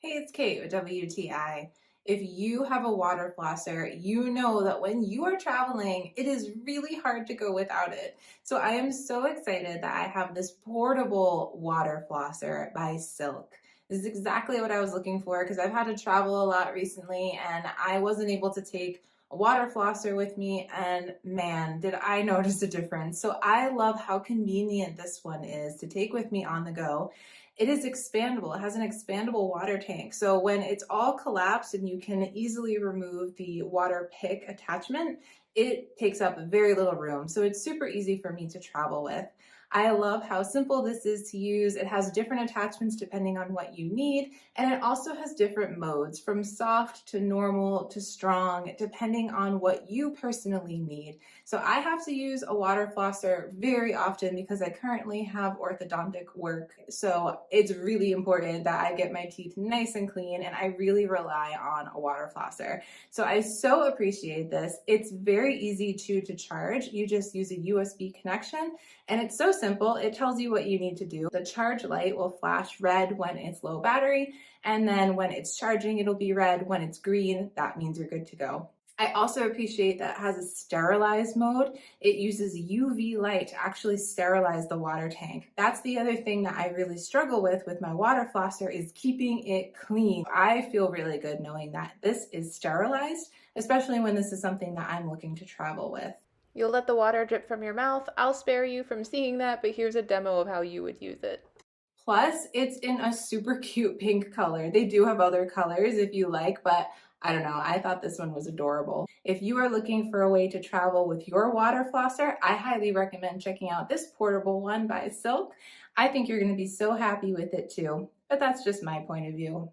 Hey, it's Kate with WTI. If you have a water flosser, you know that when you are traveling, it is really hard to go without it. So I am so excited that I have this portable water flosser by Silk. This is exactly what I was looking for because I've had to travel a lot recently and I wasn't able to take a water flosser with me, and man, did I notice a difference. So I love how convenient this one is to take with me on the go. It is expandable. It has an expandable water tank. So when it's all collapsed and you can easily remove the water pick attachment, it takes up very little room. So it's super easy for me to travel with. I love how simple this is to use. It has different attachments depending on what you need, and it also has different modes from soft to normal to strong, depending on what you personally need. So I have to use a water flosser very often because I currently have orthodontic work. So it's really important that I get my teeth nice and clean, and I really rely on a water flosser. So I so appreciate this. It's very easy to charge. You just use a USB connection, and it's so simple. It tells you what you need to do. The charge light will flash red when it's low battery, and then when it's charging, it'll be red. When it's green, that means you're good to go. I also appreciate that it has a sterilize mode. It uses UV light to actually sterilize the water tank. That's the other thing that I really struggle with my water flosser, is keeping it clean. I feel really good knowing that this is sterilized, especially when this is something that I'm looking to travel with. You'll let the water drip from your mouth. I'll spare you from seeing that, but here's a demo of how you would use it. Plus, it's in a super cute pink color. They do have other colors if you like, but I don't know, I thought this one was adorable. If you are looking for a way to travel with your water flosser, I highly recommend checking out this portable one by Silk. I think you're going to be so happy with it too, but that's just my point of view.